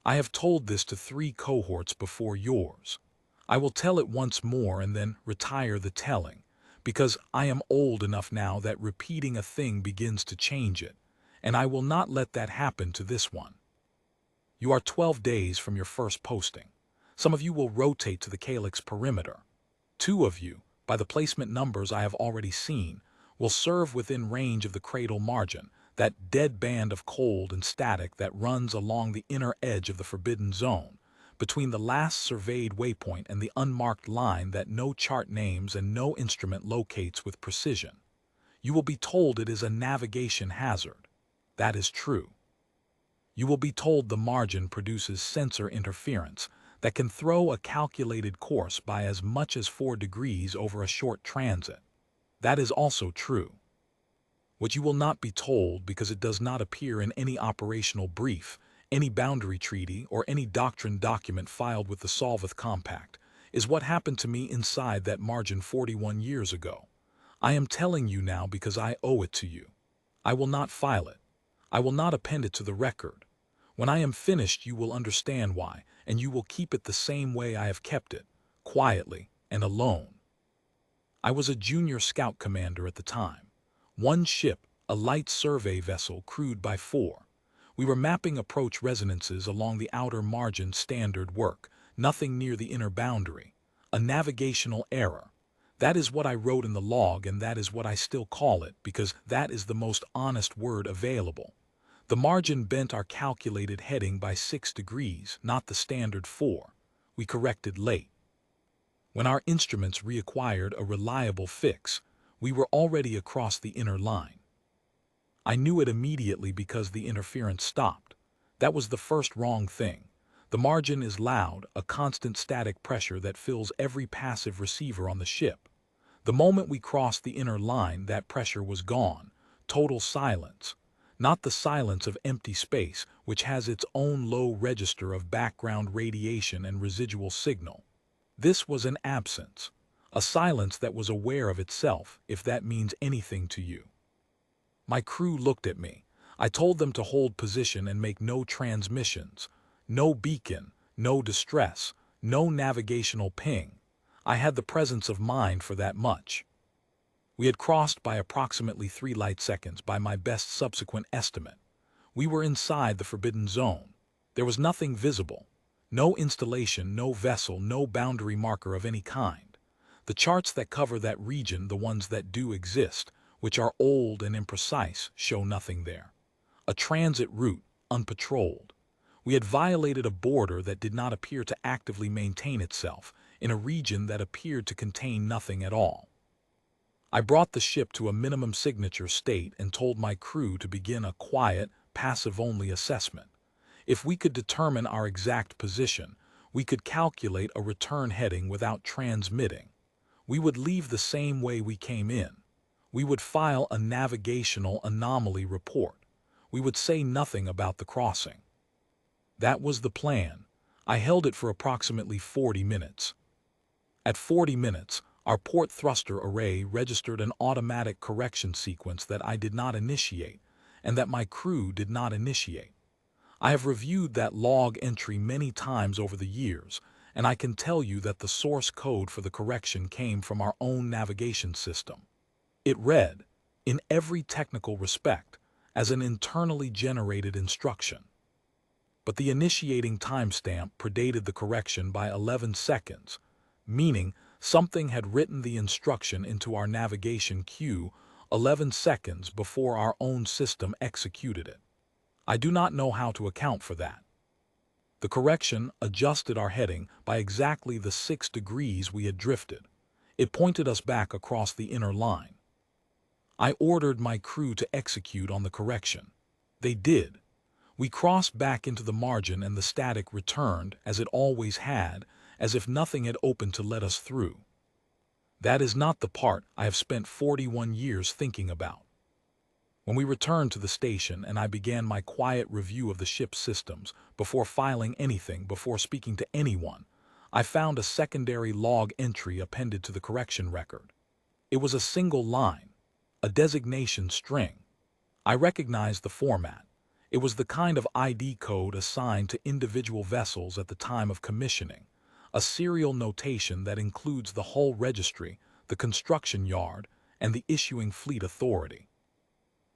I have told this to 3 cohorts before yours. I will tell it once more and then retire the telling, because I am old enough now that repeating a thing begins to change it, and I will not let that happen to this one. You are 12 days from your first posting. Some of you will rotate to the calyx perimeter. 2 of you, by the placement numbers I have already seen, will serve within range of the cradle margin, that dead band of cold and static that runs along the inner edge of the forbidden zone, between the last surveyed waypoint and the unmarked line that no chart names and no instrument locates with precision. You will be told it is a navigation hazard. That is true. You will be told the margin produces sensor interference that can throw a calculated course by as much as 4 degrees over a short transit. That is also true. What you will not be told, because it does not appear in any operational brief, any boundary treaty, or any doctrine document filed with the Solvith Compact, is what happened to me inside that margin 41 years ago. I am telling you now because I owe it to you. I will not file it. I will not append it to the record. When I am finished, you will understand why, and you will keep it the same way I have kept it, quietly and alone. I was a junior scout commander at the time. 1 ship, a light survey vessel crewed by 4. We were mapping approach resonances along the outer margin, standard work, nothing near the inner boundary. A navigational error. That is what I wrote in the log, and that is what I still call it, because that is the most honest word available. The margin bent our calculated heading by 6 degrees, not the standard 4. We corrected late. When our instruments reacquired a reliable fix, we were already across the inner line. I knew it immediately because the interference stopped. That was the first wrong thing. The margin is loud, a constant static pressure that fills every passive receiver on the ship. The moment we crossed the inner line, that pressure was gone. Total silence. Not the silence of empty space, which has its own low register of background radiation and residual signal. This was an absence. A silence that was aware of itself, if that means anything to you. My crew looked at me. I told them to hold position and make no transmissions. No beacon, no distress, no navigational ping. I had the presence of mind for that much. We had crossed by approximately 3 light seconds by my best subsequent estimate. We were inside the forbidden zone. There was nothing visible. No installation, no vessel, no boundary marker of any kind. The charts that cover that region, the ones that do exist, which are old and imprecise, show nothing there. A transit route, unpatrolled. We had violated a border that did not appear to actively maintain itself, in a region that appeared to contain nothing at all. I brought the ship to a minimum signature state and told my crew to begin a quiet, passive-only assessment. If we could determine our exact position, we could calculate a return heading without transmitting. We would leave the same way we came in. We would file a navigational anomaly report. We would say nothing about the crossing. That was the plan. I held it for approximately 40 minutes. At 40 minutes, our port thruster array registered an automatic correction sequence that I did not initiate, and that my crew did not initiate. I have reviewed that log entry many times over the years, and I can tell you that the source code for the correction came from our own navigation system. It read, in every technical respect, as an internally generated instruction. But the initiating timestamp predated the correction by 11 seconds, meaning something had written the instruction into our navigation queue 11 seconds before our own system executed it. I do not know how to account for that. The correction adjusted our heading by exactly the 6 degrees we had drifted. It pointed us back across the inner line. I ordered my crew to execute on the correction. They did. We crossed back into the margin and the static returned, as it always had, as if nothing had opened to let us through. That is not the part I have spent 41 years thinking about. When we returned to the station and I began my quiet review of the ship's systems, before filing anything, before speaking to anyone, I found a secondary log entry appended to the correction record. It was a single line, a designation string. I recognized the format. It was the kind of ID code assigned to individual vessels at the time of commissioning, a serial notation that includes the hull registry, the construction yard, and the issuing fleet authority.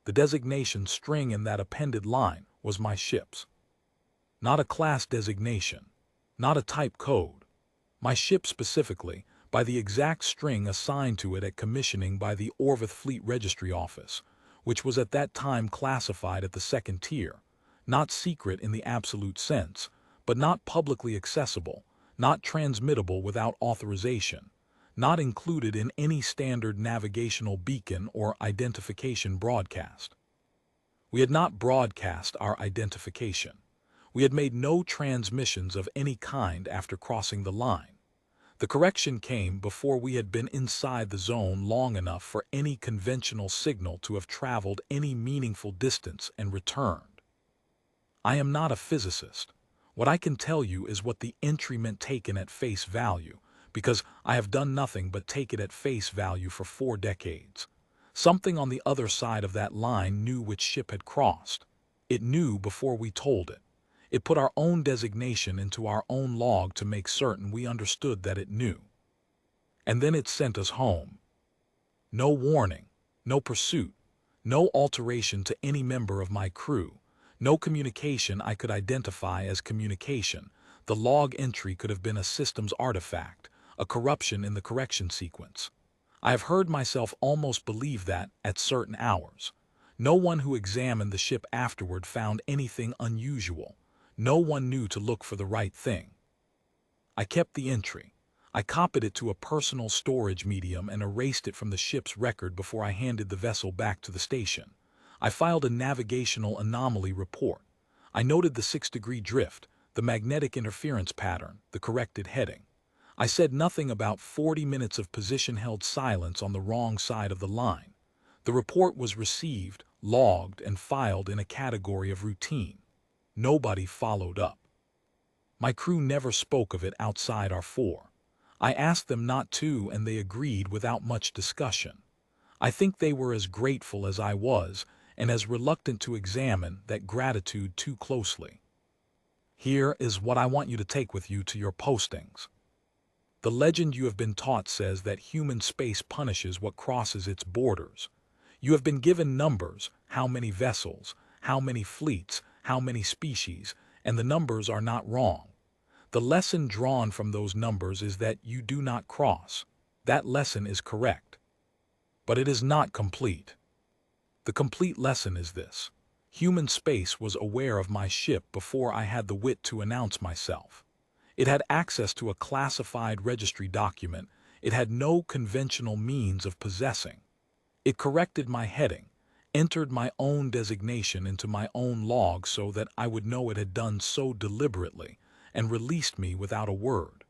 The designation string in that appended line was my ship's. Not a class designation, not a type code. My ship specifically, by the exact string assigned to it at commissioning by the Orvith Fleet Registry Office, which was at that time classified at the second tier, not secret in the absolute sense, but not publicly accessible, not transmittable without authorization, not included in any standard navigational beacon or identification broadcast. We had not broadcast our identification. We had made no transmissions of any kind after crossing the line. The correction came before we had been inside the zone long enough for any conventional signal to have traveled any meaningful distance and returned. I am not a physicist. What I can tell you is what the entry meant taken at face value, because I have done nothing but take it at face value for 4 decades. Something on the other side of that line knew which ship had crossed. It knew before we told it. It put our own designation into our own log to make certain we understood that it knew. And then it sent us home. No warning, no pursuit, no alteration to any member of my crew, no communication I could identify as communication. The log entry could have been a systems artifact, a corruption in the correction sequence. I have heard myself almost believe that at certain hours. No one who examined the ship afterward found anything unusual. No one knew to look for the right thing. I kept the entry. I copied it to a personal storage medium and erased it from the ship's record before I handed the vessel back to the station. I filed a navigational anomaly report. I noted the 6-degree drift, the magnetic interference pattern, the corrected heading. I said nothing about 40 minutes of position-held silence on the wrong side of the line. The report was received, logged, and filed in a category of routine. Nobody followed up. My crew never spoke of it outside our 4. I asked them not to, and they agreed without much discussion. I think they were as grateful as I was, and as reluctant to examine that gratitude too closely. Here is what I want you to take with you to your postings. The legend you have been taught says that human space punishes what crosses its borders. You have been given numbers, how many vessels, how many fleets, how many species, and the numbers are not wrong. The lesson drawn from those numbers is that you do not cross. That lesson is correct. But it is not complete. The complete lesson is this. Human space was aware of my ship before I had the wit to announce myself. It had access to a classified registry document it had no conventional means of possessing. It corrected my heading, entered my own designation into my own log so that I would know it had done so deliberately, and released me without a word.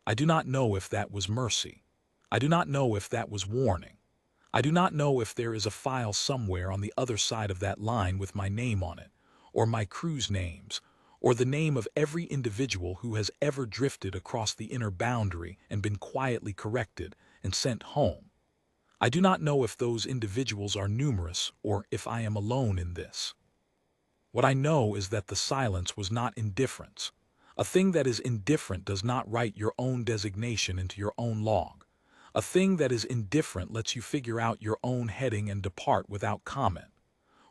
I do not know if that was mercy. I do not know if that was warning. I do not know if there is a file somewhere on the other side of that line with my name on it, or my crew's names, or the name of every individual who has ever drifted across the inner boundary and been quietly corrected and sent home. I do not know if those individuals are numerous or if I am alone in this. What I know is that the silence was not indifference. A thing that is indifferent does not write your own designation into your own log. A thing that is indifferent lets you figure out your own heading and depart without comment.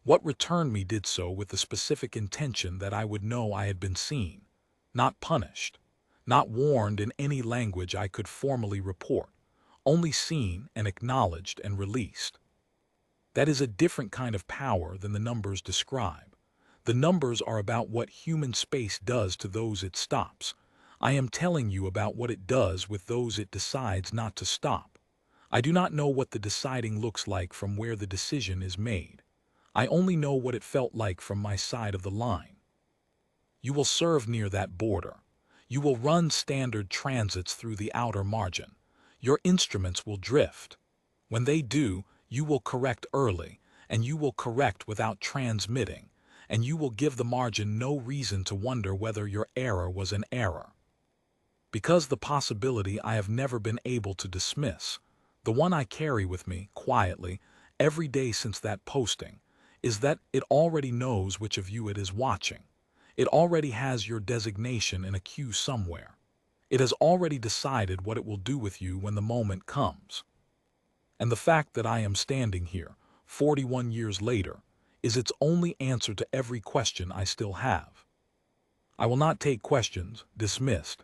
What returned me did so with the specific intention that I would know I had been seen, not punished, not warned in any language I could formally report, only seen and acknowledged and released. That is a different kind of power than the numbers describe. The numbers are about what human space does to those it stops. I am telling you about what it does with those it decides not to stop. I do not know what the deciding looks like from where the decision is made. I only know what it felt like from my side of the line. You will serve near that border. You will run standard transits through the outer margin. Your instruments will drift. When they do, you will correct early, and you will correct without transmitting, and you will give the margin no reason to wonder whether your error was an error. Because the possibility I have never been able to dismiss, the one I carry with me, quietly, every day since that posting, is that it already knows which of you it is watching. It already has your designation in a queue somewhere. It has already decided what it will do with you when the moment comes. And the fact that I am standing here, 41 years later, is its only answer to every question I still have. I will not take questions, dismissed,